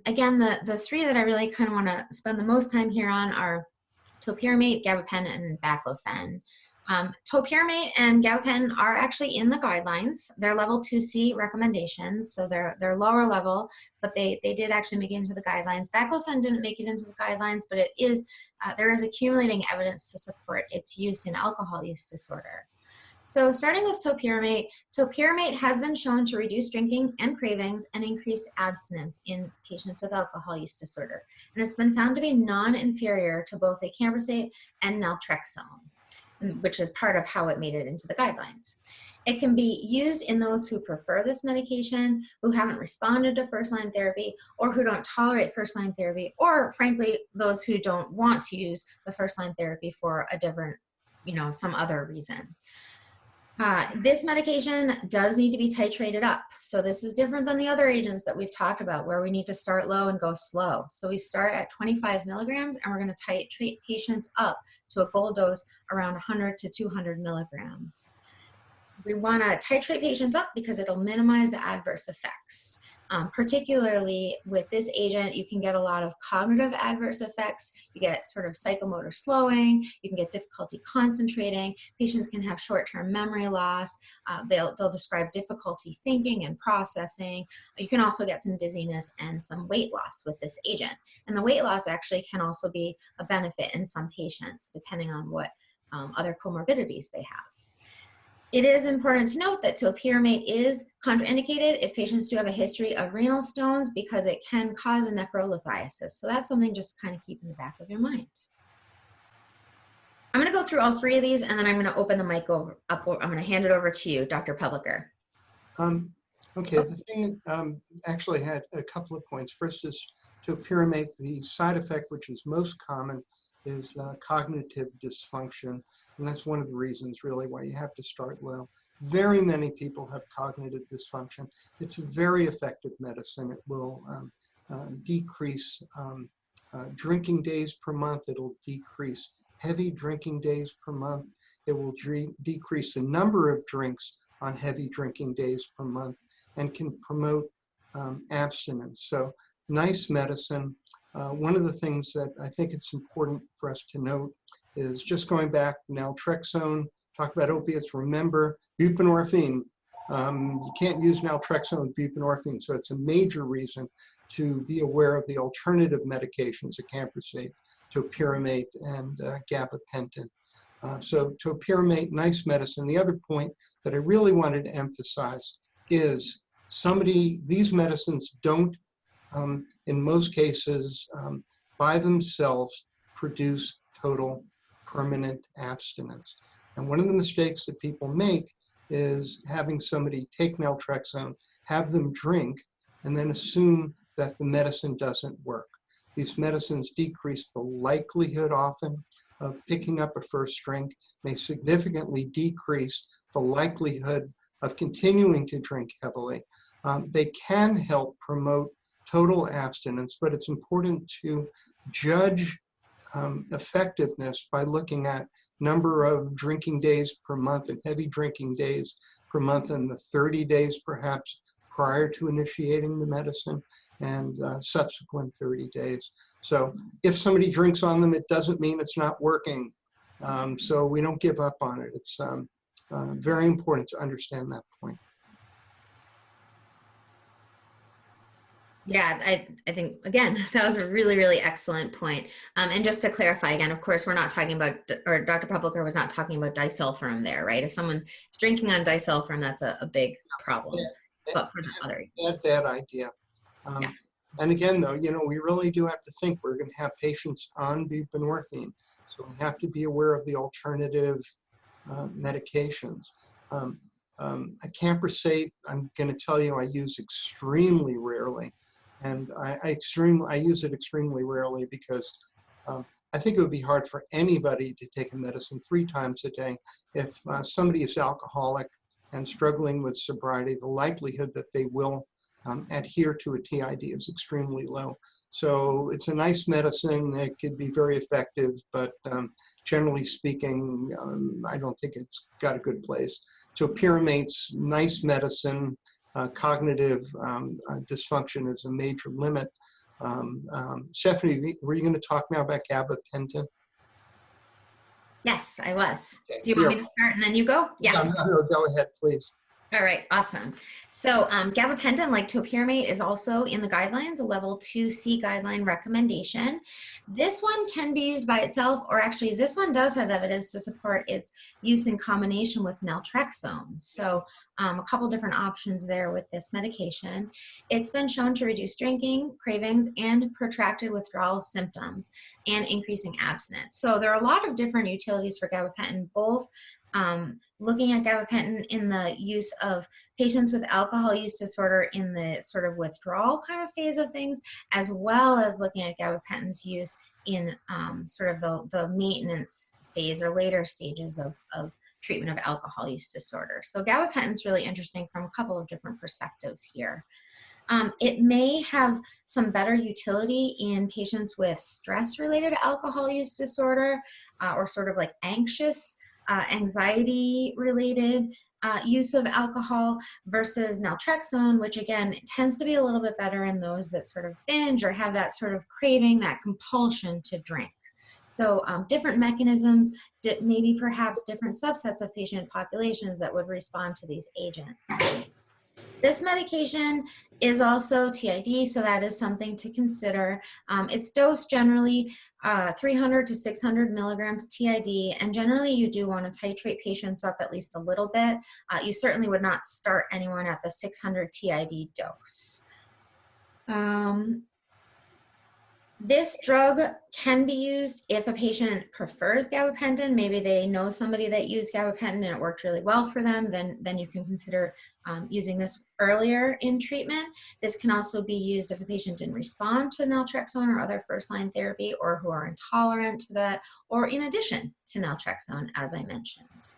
again, the three that I really kind of want to spend the most time here on are topiramate, gabapentin, and baclofen. Topiramate and gabapentin are actually in the guidelines. They're level 2C recommendations, so they're lower level, but they did actually make it into the guidelines. Baclofen didn't make it into the guidelines, but it is there is accumulating evidence to support its use in alcohol use disorder. So starting with topiramate, topiramate has been shown to reduce drinking and cravings and increase abstinence in patients with alcohol use disorder. And it's been found to be non-inferior to both acamprosate and naltrexone, which is part of how it made it into the guidelines. It can be used in those who prefer this medication, who haven't responded to first-line therapy, or who don't tolerate first-line therapy, or frankly, those who don't want to use the first-line therapy for a different, some other reason. This medication does need to be titrated up. So this is different than the other agents that we've talked about, where we need to start low and go slow. So we start at 25 milligrams, and we're going to titrate patients up to a goal dose around 100 to 200 milligrams. We want to titrate patients up because it'll minimize the adverse effects. Particularly with this agent, you can get a lot of cognitive adverse effects. You get sort of psychomotor slowing. You can get difficulty concentrating. Patients can have short-term memory loss. They'll describe difficulty thinking and processing. You can also get some dizziness and some weight loss with this agent. And the weight loss actually can also be a benefit in some patients, depending on what other comorbidities they have. It is important to note that topiramate is contraindicated if patients do have a history of renal stones because it can cause a nephrolithiasis. So that's something just kind of keep in the back of your mind. I'm going to go through all three of these, and then I'm going to open the mic up. I'm going to hand it over to you, Dr. Publicker. Okay, the thing actually had a couple of points. First is topiramate, the side effect which is most common is cognitive dysfunction, and that's one of the reasons really why you have to start low. Very many people have cognitive dysfunction. It's a very effective medicine. It will decrease drinking days per month. It'll decrease heavy drinking days per month. It will decrease the number of drinks on heavy drinking days per month and can promote abstinence. So nice medicine. One of the things that I think it's important for us to note is just going back, naltrexone, talk about opiates, remember buprenorphine. You can't use naltrexone with buprenorphine, so it's a major reason to be aware of the alternative medications, acamprosate, topiramate, and gabapentin. So topiramate, nice medicine. The other point that I really wanted to emphasize is these medicines don't, in most cases, by themselves produce total permanent abstinence. And one of the mistakes that people make is having somebody take naltrexone, have them drink, and then assume that the medicine doesn't work. These medicines decrease the likelihood often of picking up a first drink, may significantly decrease the likelihood of continuing to drink heavily. They can help promote total abstinence, but it's important to judge effectiveness by looking at number of drinking days per month and heavy drinking days per month and the 30 days perhaps prior to initiating the medicine and subsequent 30 days. So if somebody drinks on them, it doesn't mean it's not working. So we don't give up on it. It's very important to understand that point. Yeah, I think, again, that was a really, really excellent point. And just to clarify again, of course, we're not talking about, or Dr. Publicker was not talking about Disulfiram there, right? If someone is drinking on Disulfiram, that's a big problem. But for the other. Bad idea. Yeah. And again, though, we really do have to think we're going to have patients on buprenorphine. So we have to be aware of the alternative medications. Acamprosate, I'm going to tell you, I use extremely rarely. And I use it extremely rarely because I think it would be hard for anybody to take a medicine 3 times a day. If somebody is alcoholic and struggling with sobriety, the likelihood that they will adhere to a TID is extremely low. So it's a nice medicine. It could be very effective, but generally speaking, I don't think it's got a good place. Topiramate's nice medicine. Cognitive dysfunction is a major limit. Stephanie, were you going to talk now about gabapentin? Yes, I was. Okay. Do you want me to start and then you go? Yeah. No, go ahead, please. All right, awesome. So gabapentin, like topiramate, is also in the guidelines, a level 2C guideline recommendation. This one can be used by itself, or actually this one does have evidence to support its use in combination with naltrexone. So a couple different options there with this medication. It's been shown to reduce drinking, cravings, and protracted withdrawal symptoms, and increasing abstinence. So there are a lot of different utilities for gabapentin, both looking at gabapentin in the use of patients with alcohol use disorder in the sort of withdrawal kind of phase of things, as well as looking at gabapentin's use in sort of the maintenance phase or later stages of treatment of alcohol use disorder. So gabapentin's really interesting from a couple of different perspectives here. It may have some better utility in patients with stress-related alcohol use disorder or sort of like anxiety-related use of alcohol versus naltrexone, which again tends to be a little bit better in those that sort of binge or have that sort of craving, that compulsion to drink. So different mechanisms, maybe perhaps different subsets of patient populations that would respond to these agents. This medication is also TID, so that is something to consider. It's dosed generally 300 to 600 milligrams TID, and generally you do want to titrate patients up at least a little bit. You certainly would not start anyone at the 600 TID dose. This drug can be used if a patient prefers gabapentin. Maybe they know somebody that used gabapentin and it worked really well for them, then you can consider using this earlier in treatment. This can also be used if a patient didn't respond to naltrexone or other first-line therapy, or who are intolerant to that, or in addition to naltrexone, as I mentioned.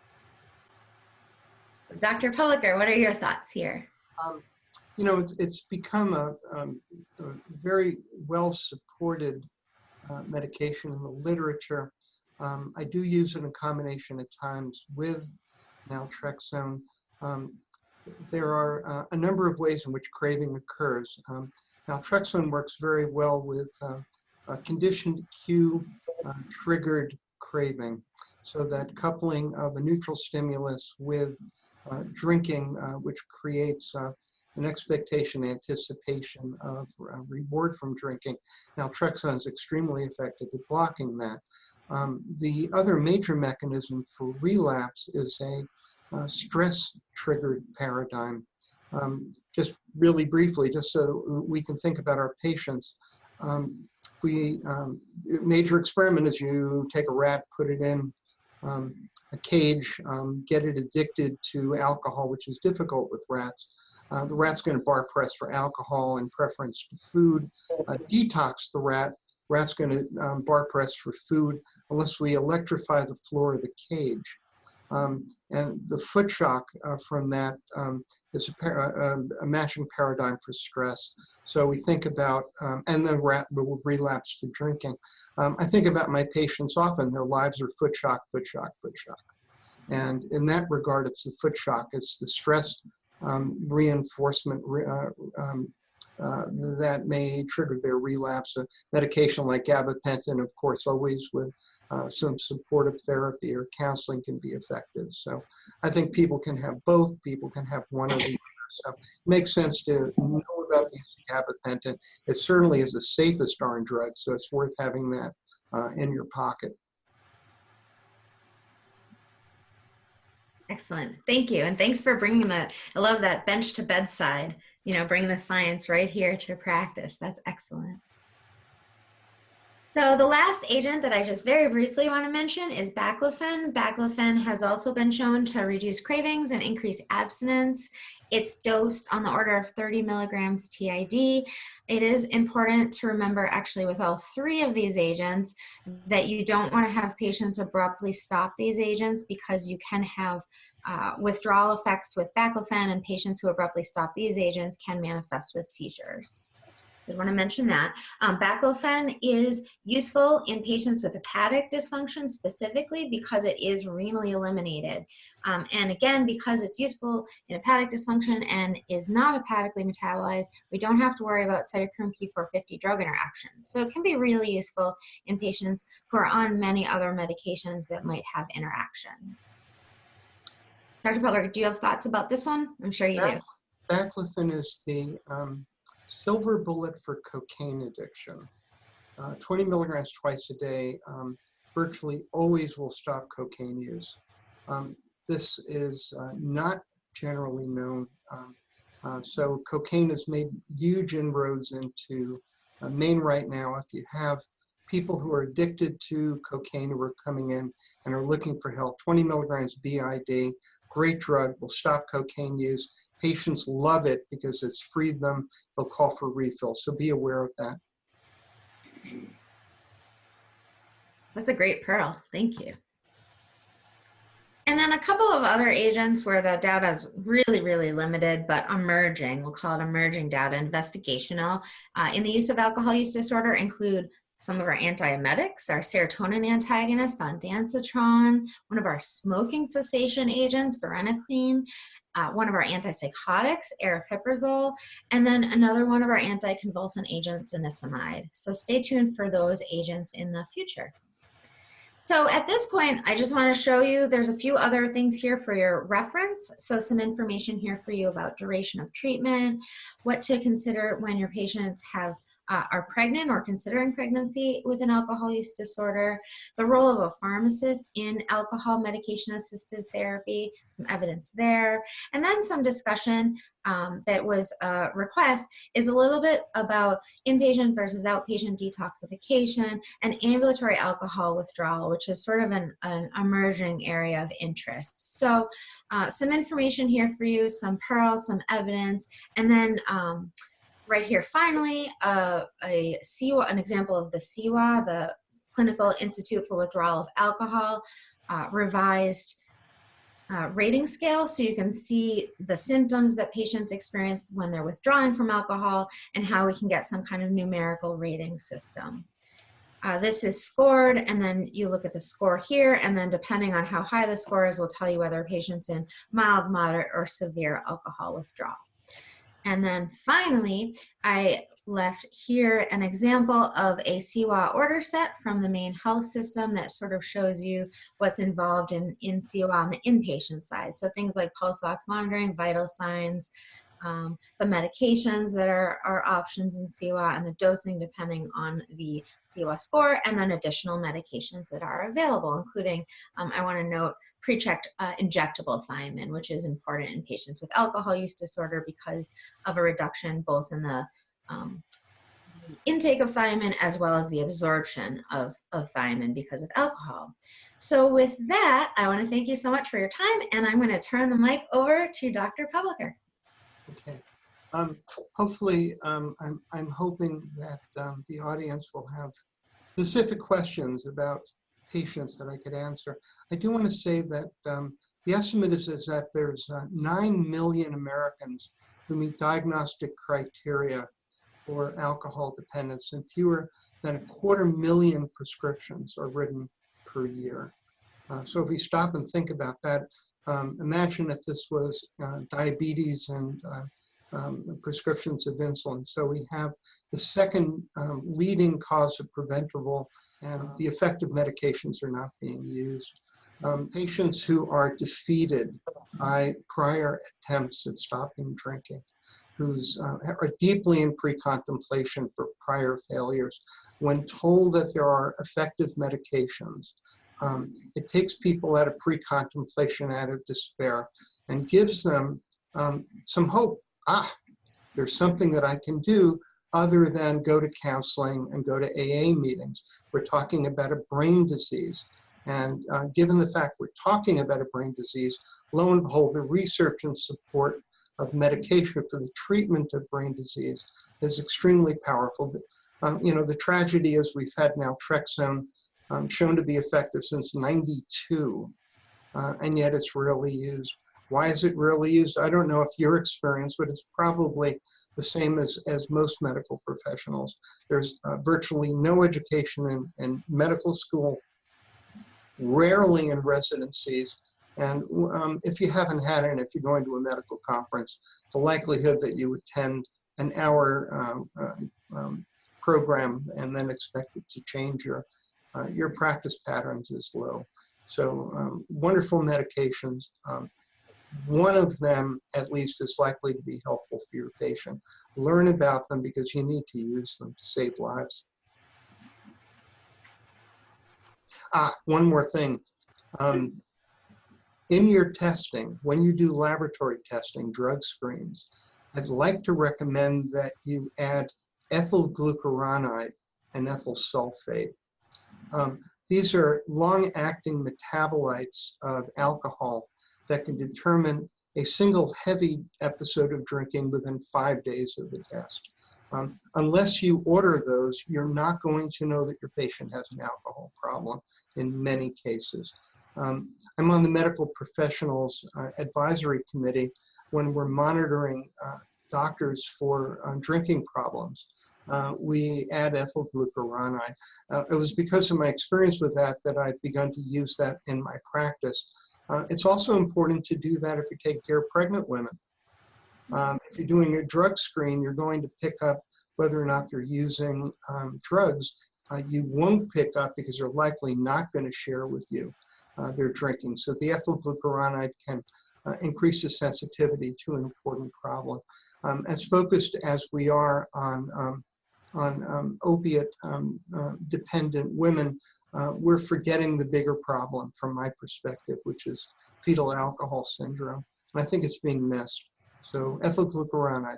Dr. Polliker, what are your thoughts here? You know, it's become a very well-supported medication in the literature. I do use it in combination at times with naltrexone. There are a number of ways in which craving occurs. Naltrexone works very well with a conditioned cue triggered craving, so that coupling of a neutral stimulus with drinking, which creates an expectation, anticipation of reward from drinking. Naltrexone is extremely effective at blocking that. The other major mechanism for relapse is a stress-triggered paradigm. Just really briefly, just so we can think about our patients, major experiment is you take a rat, put it in a cage, get it addicted to alcohol, which is difficult with rats. The rat's going to bar press for alcohol in preference to food. Detox the rat. Rat's going to bar press for food unless we electrify the floor of the cage. And the foot shock from that is a matching paradigm for stress. So we think about, and the rat will relapse to drinking. I think about my patients often, their lives are foot shock, foot shock, foot shock. And in that regard, it's the foot shock, it's the stress reinforcement that may trigger their relapse. A medication like gabapentin, of course, always with some supportive therapy or counseling can be effective. So I think people can have both, people can have one or the other. So it makes sense to know about the use of gabapentin. It certainly is the safest darn drug, so it's worth having that in your pocket. Excellent. Thank you. And thanks for bringing that. I love that bench to bedside, you know, bring the science right here to practice. That's excellent. So the last agent that I just very briefly want to mention is baclofen. Baclofen has also been shown to reduce cravings and increase abstinence. It's dosed on the order of 30 milligrams TID. It is important to remember, actually, with all three of these agents, that you don't want to have patients abruptly stop these agents, because you can have withdrawal effects with baclofen, and patients who abruptly stop these agents can manifest with seizures. I want to mention that. Baclofen is useful in patients with hepatic dysfunction specifically because it is renally eliminated. And again, because it's useful in hepatic dysfunction and is not hepatically metabolized, we don't have to worry about cytochrome P450 drug interactions. So it can be really useful in patients who are on many other medications that might have interactions. Dr. Butler, do you have thoughts about this one? I'm sure you do. Baclofen is the silver bullet for cocaine addiction. 20 milligrams twice a day virtually always will stop cocaine use. This is not generally known. So cocaine has made huge inroads into Maine right now. If you have people who are addicted to cocaine who are coming in and are looking for help, 20 milligrams BID, great drug, will stop cocaine use. Patients love it because it's freed them. They'll call for refill, so be aware of that. That's a great pearl. Thank you. And then a couple of other agents where the data is really, really limited, but emerging, we'll call it emerging data, investigational, in the use of alcohol use disorder include some of our antiemetics, our serotonin antagonist, ondansetron, one of our smoking cessation agents, varenicline, one of our antipsychotics, aripiprazole, and then another one of our anticonvulsant agents, zanisamide. So stay tuned for those agents in the future. So at this point, I just want to show you, there's a few other things here for your reference. So some information here for you about duration of treatment, what to consider when your patients are pregnant or considering pregnancy with an alcohol use disorder, the role of a pharmacist in alcohol medication assisted therapy, some evidence there, and then some discussion that was a request is a little bit about inpatient versus outpatient detoxification and ambulatory alcohol withdrawal, which is sort of an emerging area of interest. So some information here for you, some pearls, some evidence, and then right here, finally, an example of the CIWA, the Clinical Institute for Withdrawal of Alcohol, revised rating scale, so you can see the symptoms that patients experience when they're withdrawing from alcohol and how we can get some kind of numerical rating system. This is scored, and then you look at the score here, and then depending on how high the score is, will tell you whether a patient's in mild, moderate, or severe alcohol withdrawal. And then finally, I left here an example of a CIWA order set from the main health system that sort of shows you what's involved in CIWA on the inpatient side. So things like pulse ox monitoring, vital signs, the medications that are options in CIWA, and the dosing depending on the CIWA score, and then additional medications that are available, including, I want to note, pre-checked injectable thiamine, which is important in patients with alcohol use disorder because of a reduction both in the intake of thiamine as well as the absorption of thiamine because of alcohol. So with that, I want to thank you so much for your time, and I'm going to turn the mic over to Dr. Publicker. Okay. Hopefully, I'm hoping that the audience will have specific questions about patients that I could answer. I do want to say that the estimate is that there's 9 million Americans who meet diagnostic criteria for alcohol dependence, and fewer than 250,000 prescriptions are written per year. So if we stop and think about that, imagine if this was diabetes and prescriptions of insulin. So we have the second leading cause of preventable, and the effective medications are not being used. Patients who are defeated by prior attempts at stopping drinking, who's are deeply in pre-contemplation for prior failures, when told that there are effective medications, it takes people out of pre-contemplation, out of despair, and gives them some hope. There's something that I can do other than go to counseling and go to AA meetings. We're talking about a brain disease. And given the fact we're talking about a brain disease, lo and behold, the research and support of medication for the treatment of brain disease is extremely powerful. The tragedy is we've had Naltrexone shown to be effective since '92, and yet it's rarely used. Why is it rarely used? I don't know if your experience, but it's probably the same as most medical professionals. There's virtually no education in medical school, rarely in residencies, and if you haven't had it, and if you're going to a medical conference, the likelihood that you attend an hour program and then expect it to change your practice patterns is low. So wonderful medications. One of them, at least, is likely to be helpful for your patient. Learn about them because you need to use them to save lives. One more thing. In your testing, when you do laboratory testing, drug screens, I'd like to recommend that you add ethyl glucuronide and ethyl sulfate. These are long-acting metabolites of alcohol that can determine a single heavy episode of drinking within 5 days of the test. Unless you order those, you're not going to know that your patient has an alcohol problem in many cases. I'm on the medical professionals advisory committee when we're monitoring doctors for drinking problems. We add ethyl glucuronide. It was because of my experience with that I've begun to use that in my practice. It's also important to do that if you take care of pregnant women. If you're doing a drug screen, you're going to pick up whether or not they're using drugs you won't pick up because they're likely not going to share with you their drinking. So the ethyl glucuronide can increase the sensitivity to an important problem. As focused as we are on opiate dependent women, we're forgetting the bigger problem from my perspective, which is fetal alcohol syndrome. And I think it's being missed. So ethyl glucuronide.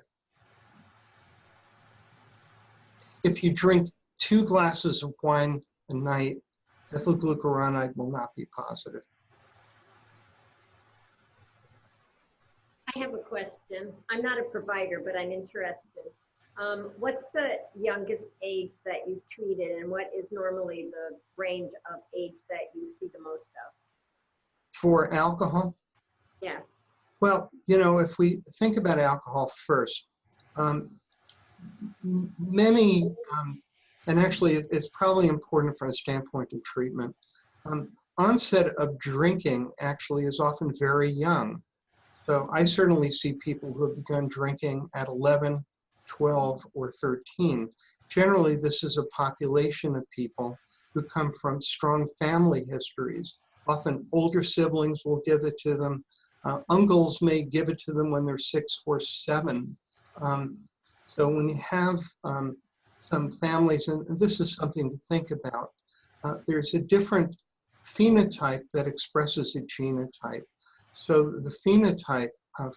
If you drink 2 glasses of wine a night, ethyl glucuronide will not be positive. I have a question. I'm not a provider, but I'm interested. What's the youngest age that you've treated, and what is normally the range of age that you see the most of? For alcohol? Yes. Well, you know, if we think about alcohol first, many, and actually it's probably important from a standpoint of treatment, onset of drinking actually is often very young. So I certainly see people who have begun drinking at 11, 12, or 13. Generally, this is a population of people who come from strong family histories. Often older siblings will give it to them. Uncles may give it to them when they're 6 or 7. So when you have some families, and this is something to think about, there's a different phenotype that expresses a genotype. So the phenotype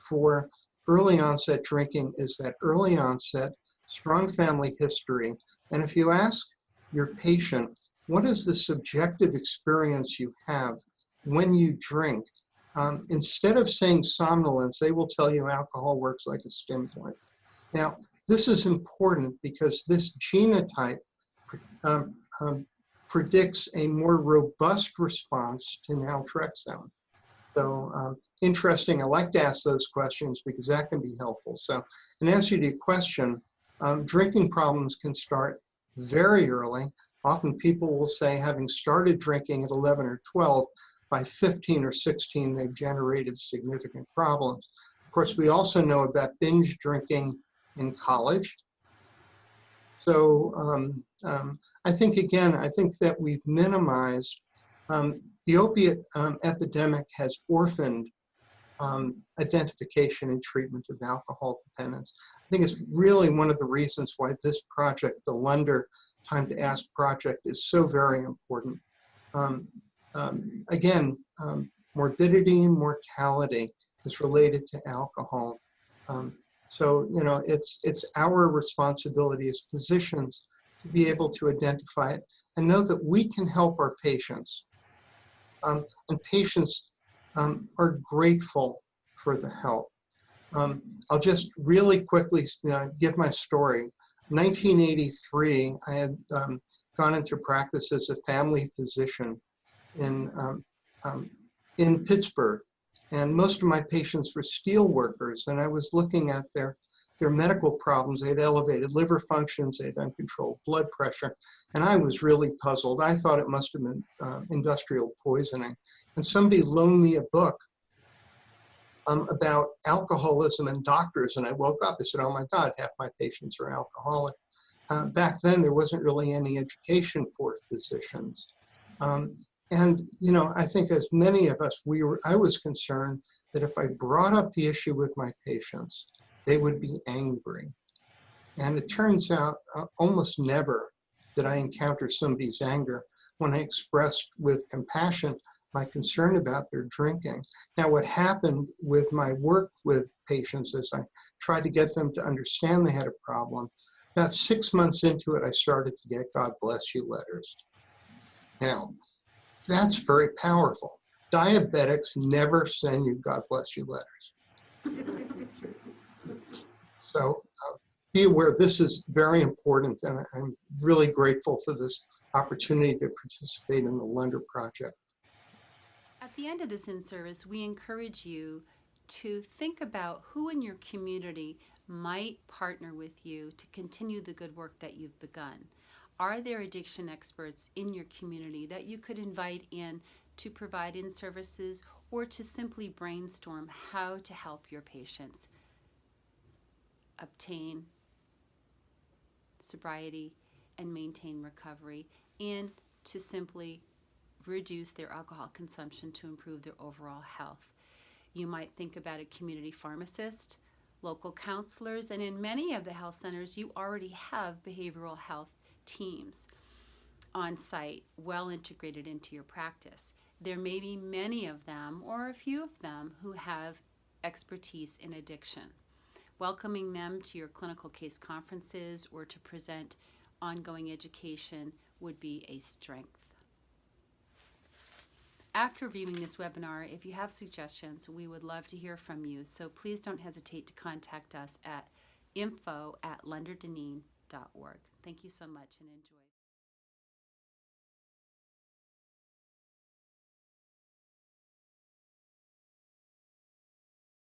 for early onset drinking is that early onset, strong family history. And if you ask your patient, what is the subjective experience you have when you drink? Instead of saying somnolence, they will tell you alcohol works like a stimulant. Now, this is important because this genotype predicts a more robust response to naltrexone. So interesting, I like to ask those questions because that can be helpful. So in answer to your question, drinking problems can start very early. Often people will say, having started drinking at 11 or 12, by 15 or 16, they've generated significant problems. Of course, we also know about binge drinking in college. So I think, again, I think that we've minimized, the opiate epidemic has orphaned identification and treatment of alcohol dependence. I think it's really one of the reasons why this project, the Lunder Time to Ask project, is so very important. Again, morbidity and mortality is related to alcohol. So, you know, it's our responsibility as physicians to be able to identify it and know that we can help our patients. And patients are grateful for the help. I'll just really quickly give my story. 1983, I had gone into practice as a family physician in Pittsburgh. And most of my patients were steel workers, and I was looking at their medical problems. They had elevated liver functions, they had uncontrolled blood pressure, and I was really puzzled. I thought it must have been industrial poisoning. And somebody loaned me a book about alcoholism and doctors, and I woke up, I said, oh my God, half my patients are alcoholic. Back then, there wasn't really any education for physicians. And, you know, I think as many of us, I was concerned that if I brought up the issue with my patients, they would be angry. And it turns out almost never did I encounter somebody's anger when I expressed with compassion my concern about their drinking. Now, what happened with my work with patients is I tried to get them to understand they had a problem. About 6 months into it, I started to get God bless you letters. Now, that's very powerful. Diabetics never send you God bless you letters. So be aware this is very important, and I'm really grateful for this opportunity to participate in the Lunder Project. At the end of this in-service, we encourage you to think about who in your community might partner with you to continue the good work that you've begun. Are there addiction experts in your community that you could invite in to provide in-services or to simply brainstorm how to help your patients obtain sobriety and maintain recovery, and to simply reduce their alcohol consumption to improve their overall health. You might think about a community pharmacist, local counselors, and in many of the health centers, you already have behavioral health teams on site, well integrated into your practice. There may be many of them or a few of them who have expertise in addiction. Welcoming them to your clinical case conferences or to present ongoing education would be a strength. After viewing this webinar, if you have suggestions, we would love to hear from you. So please don't hesitate to contact us at info@lenderdeneen.org. Thank you so much and enjoy.